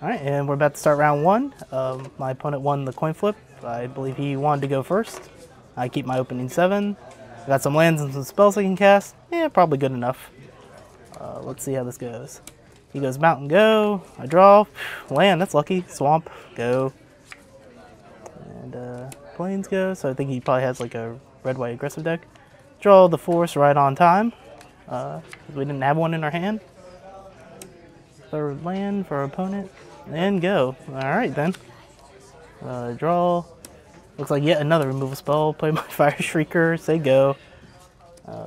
Alright, and we're about to start round one. My opponent won the coin flip. I believe he wanted to go first. I keep my opening 7. I got some lands and some spells I can cast. Yeah, probably good enough. Let's see how this goes. He goes mountain, go. I draw. Land, that's lucky. Swamp, go. And plains go. So I think he probably has like a red-white aggressive deck. Draw the force right on time. We didn't have one in our hand. Third land for our opponent. And go. Alright then. Draw. Looks like yet another removal spell. Play my Fire Shrieker. Say go.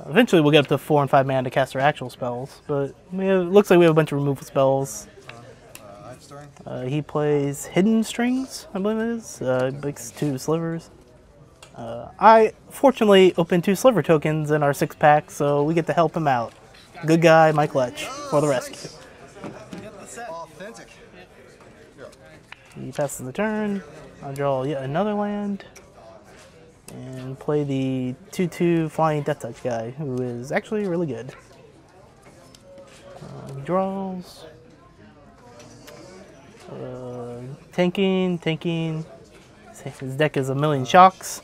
Eventually we'll get up to 4 and 5 mana to cast our actual spells. But it looks like we have a bunch of removal spells. He plays Hidden Strings, I believe it is. Makes 2 slivers. I fortunately opened 2 sliver tokens in our 6-pack, so we get to help him out. Good guy, Mike Lech, for the rescue. He passes the turn. I'll draw yet another land. And play the 2/2 Flying Death Touch guy, who is actually really good. He draws. Tanking. His deck is a million shocks.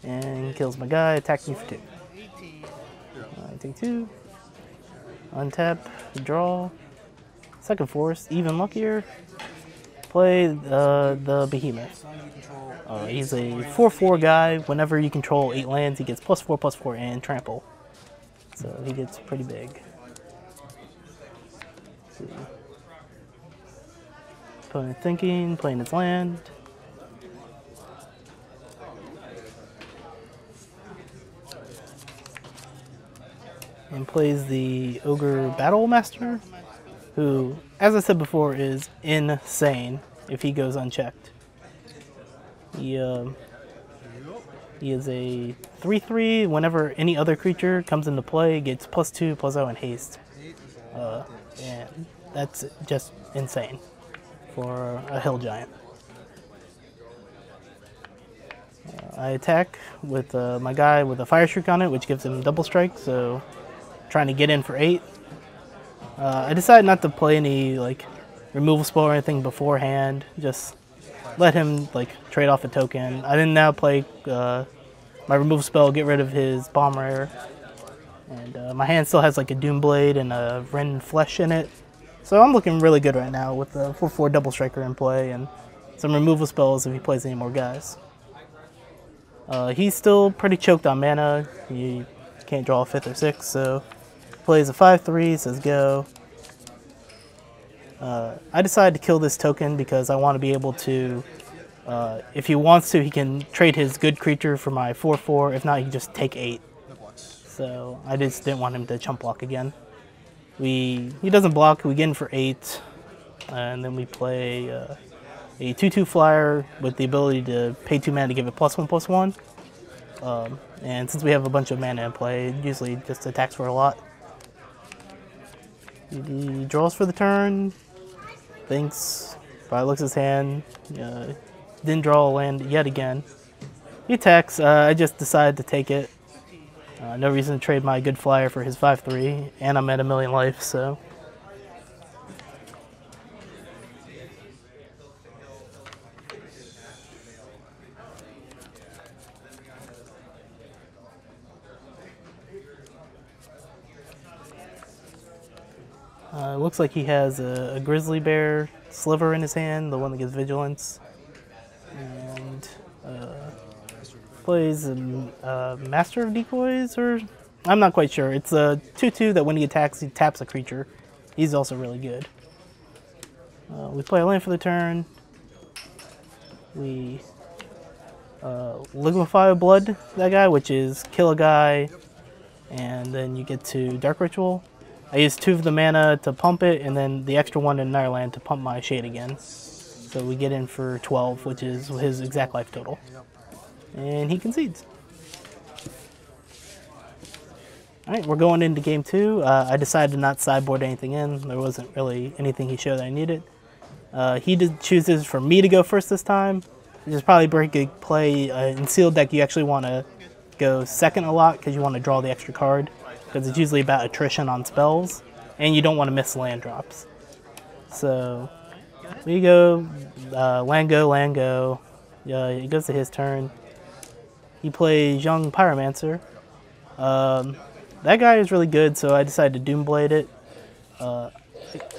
And kills my guy, attacks me for 2. I take 2. Untap, draw. Second force, even luckier. Play the Behemoth. He's a 4/4 guy. Whenever you control 8 lands, he gets +4/+4 and trample. So he gets pretty big. Let's see. Opponent thinking, playing his land. And plays the Ogre Battle Master, who, as I said before, is insane if he goes unchecked. He is a 3/3. Whenever any other creature comes into play, gets +2/+0 and haste. And that's just insane for a hill giant. I attack with my guy with a Fire Shriek on it, which gives him double strike, so trying to get in for 8. I decided not to play any like removal spell or anything beforehand. Just let him like trade off a token. I didn't now play my removal spell, get rid of his bomb rare. And my hand still has like a Doomblade and a Ren Flesh in it. So I'm looking really good right now with the 4/4 double striker in play and some removal spells if he plays any more guys. He's still pretty choked on mana. He can't draw a 5th or 6th, so plays a 5/3, says go. I decided to kill this token because I want to be able to, if he wants to, he can trade his good creature for my 4/4. If not, he can just take 8. So I just didn't want him to chump block again. He doesn't block, we get in for 8. And then we play a 2/2 flyer with the ability to pay 2 mana to give it +1/+1. And since we have a bunch of mana in play, it usually just attacks for a lot. He draws for the turn, thinks, probably looks at his hand, didn't draw a land yet again. He attacks, I just decided to take it. No reason to trade my good flyer for his 5/3, and I'm at a million life, so. Looks like he has a Grizzly Bear Sliver in his hand, the one that gives Vigilance. And plays Master of Decoys, or I'm not quite sure. It's a 2/2 that when he attacks, he taps a creature. He's also really good. We play a land for the turn. We Liquefy Blood that guy, which is kill a guy, and then you get to Dark Ritual. I used 2 of the mana to pump it, and then the extra 1 in another land to pump my Shade again. So we get in for 12, which is his exact life total. And he concedes. Alright, we're going into game 2. I decided to not sideboard anything in. There wasn't really anything he showed I needed. He chooses for me to go first this time, which is probably where he could play in sealed deck. You actually want to go second a lot because you want to draw the extra card, because it's usually about attrition on spells, and you don't want to miss land drops. So We go, land go, land go. It goes to his turn. He plays Young Pyromancer. That guy is really good, so I decided to Doomblade it.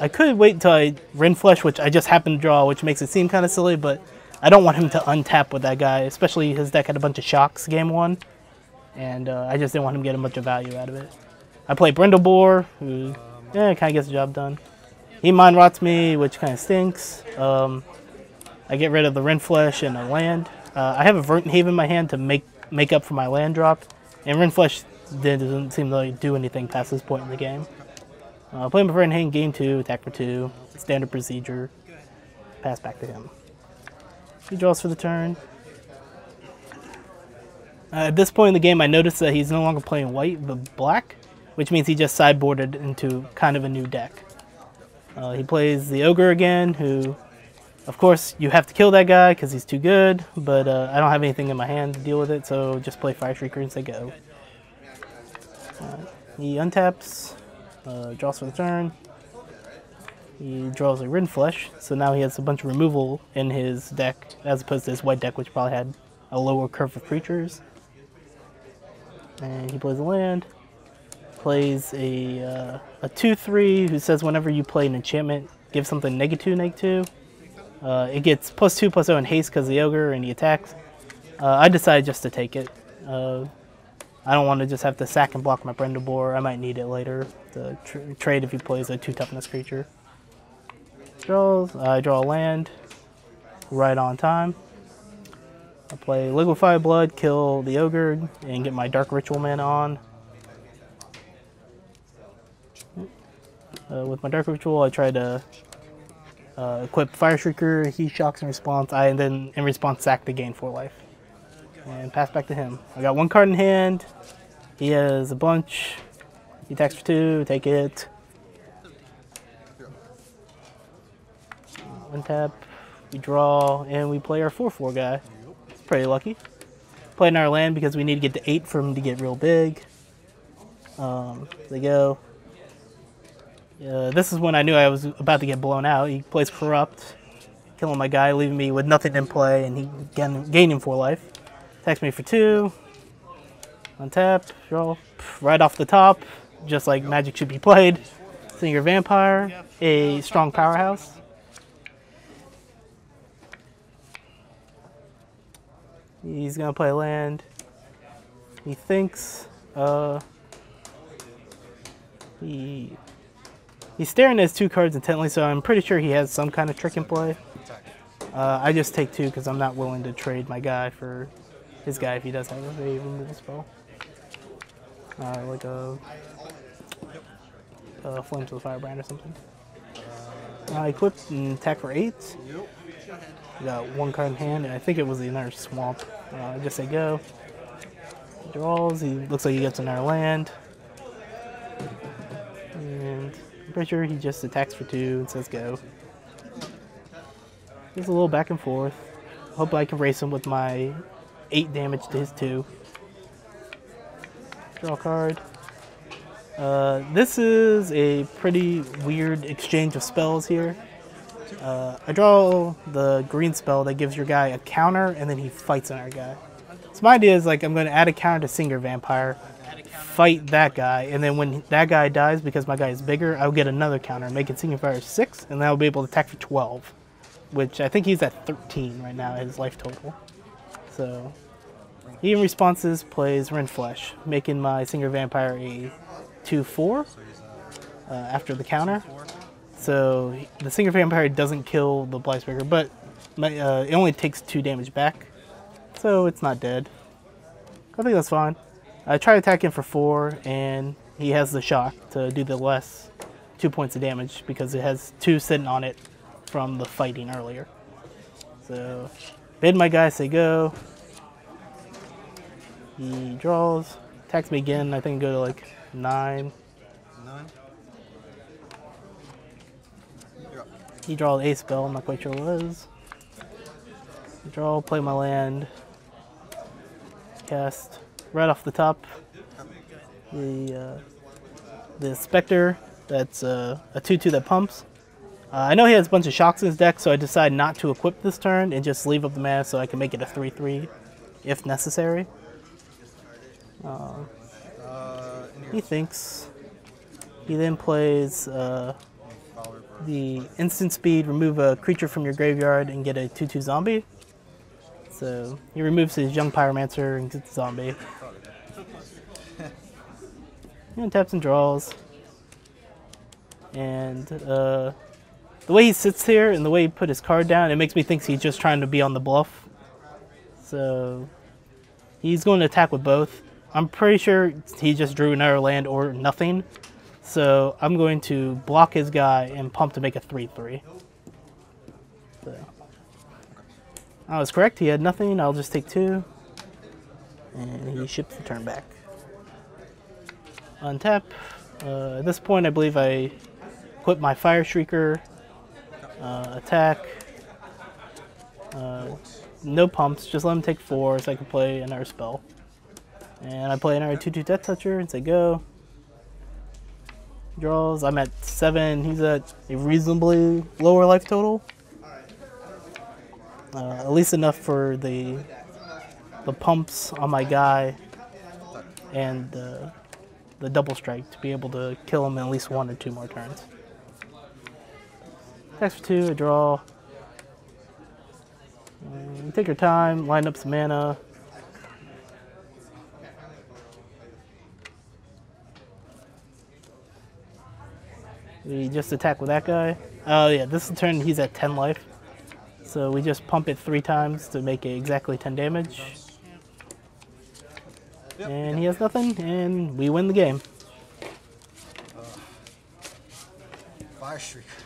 I could wait until I Rinflesh, which I just happened to draw, which makes it seem kind of silly, but I don't want him to untap with that guy, especially his deck had a bunch of shocks game one, and I just didn't want him to get a bunch of value out of it. I play Brindlebore, who kind of gets the job done. He Mind Rots me, which kind of stinks. I get rid of the Rinflesh and a land. I have a Verdant Haven in my hand to make up for my land drop, and Rinflesh doesn't seem to do anything past this point in the game. Play my Verdant Haven game 2, attack for 2, standard procedure, pass back to him. He draws for the turn. At this point in the game, I noticed that he's no longer playing white, but black, which means he just sideboarded into kind of a new deck. He plays the Ogre again, who, of course, you have to kill that guy because he's too good, but I don't have anything in my hand to deal with it, so just play Fire Shrieker and say go. He untaps, draws for the turn. He draws a Rinflesh, so now he has a bunch of removal in his deck, as opposed to his white deck, which probably had a lower curve of creatures. And he plays a land. Plays a 2/3 who says whenever you play an enchantment, give something -2/-2. It gets +2/+0 in haste because of the Ogre, and he attacks. I decided just to take it. I don't want to just have to sack and block my Brindlebore. I might need it later to trade if he plays a 2-toughness creature. Draws. I draw a land right on time. I play Liquefy Blood, kill the Ogre, and get my Dark Ritual mana on. With my Dark Ritual, I try to equip Fire Shrieker. He shocks in response. I then, in response, sack to gain 4 life. And pass back to him. I got 1 card in hand. He has a bunch. He attacks for 2. Take it. Untap. We draw, and we play our 4/4 guy. It's pretty lucky. Play in our land because we need to get to 8 for him to get real big. They go. This is when I knew I was about to get blown out. He plays Corrupt, killing my guy, leaving me with nothing in play, and he gaining 4 life. Attacks me for 2. Untap, draw, right off the top, just like Magic should be played. Singer Vampire, a strong powerhouse. He's gonna play land. He thinks, he's staring at his 2 cards intently, so I'm pretty sure he has some kind of trick in play. I just take 2 because I'm not willing to trade my guy for his guy if he does have a removal spell. Like a Flames of the Firebrand or something. I equip and attack for 8. We got 1 card in hand, and I think it was the Inner Swamp. I just say go. He draws. He looks like he gets another land. And I'm pretty sure he just attacks for 2 and says go. There's a little back and forth. Hope I can race him with my 8 damage to his 2. Draw a card. This is a pretty weird exchange of spells here. I draw the green spell that gives your guy a counter, and then he fights another guy. So my idea is like I'm going to add a counter to Singer Vampire, fight that guy, and then when that guy dies because my guy is bigger, I'll get another counter, make it Singer Vampire 6, and then I'll be able to attack for 12, which I think he's at 13 right now, his life total. So he in responses plays Rinflesh, making my Singer Vampire a 2/4 after the counter. So the Singer Vampire doesn't kill the Blightspeaker, but it only takes 2 damage back, so it's not dead. I think that's fine. I try to attack him for 4, and he has the shock to do the less 2 points of damage because it has 2 sitting on it from the fighting earlier. So bid my guy, say go. He draws, attacks me again. I think go to like 9. He draws a spell, I'm not quite sure what it is. Draw, play my land, cast right off the top the Spectre, that's a 2/2 that pumps. I know he has a bunch of shocks in his deck, so I decide not to equip this turn and just leave up the mana so I can make it a 3/3 if necessary. He thinks. He then plays the instant speed, remove a creature from your graveyard and get a 2/2 zombie. So he removes his Young Pyromancer and gets the zombie. And taps and draws. And the way he sits here and the way he put his card down, it makes me think he's just trying to be on the bluff. So he's going to attack with both. I'm pretty sure he just drew another land or nothing. So I'm going to block his guy and pump to make a 3/3. So I was correct. He had nothing. I'll just take 2. And he ships the turn back. Untap. At this point, I believe I equip my Fire Shrieker. Attack. No pumps. Just let him take 4 so I can play another spell. And I play another 2/2 Death Toucher and say go. Draws. I'm at 7. He's at a reasonably lower life total. At least enough for the pumps on my guy and the double strike to be able to kill him in at least 1 or 2 more turns. Attacks for 2, a draw. You take your time, line up some mana. We just attack with that guy. Oh yeah, this turn he's at 10 life. So we just pump it 3 times to make it exactly 10 damage. And he has nothing, and we win the game. Fire Shrieker.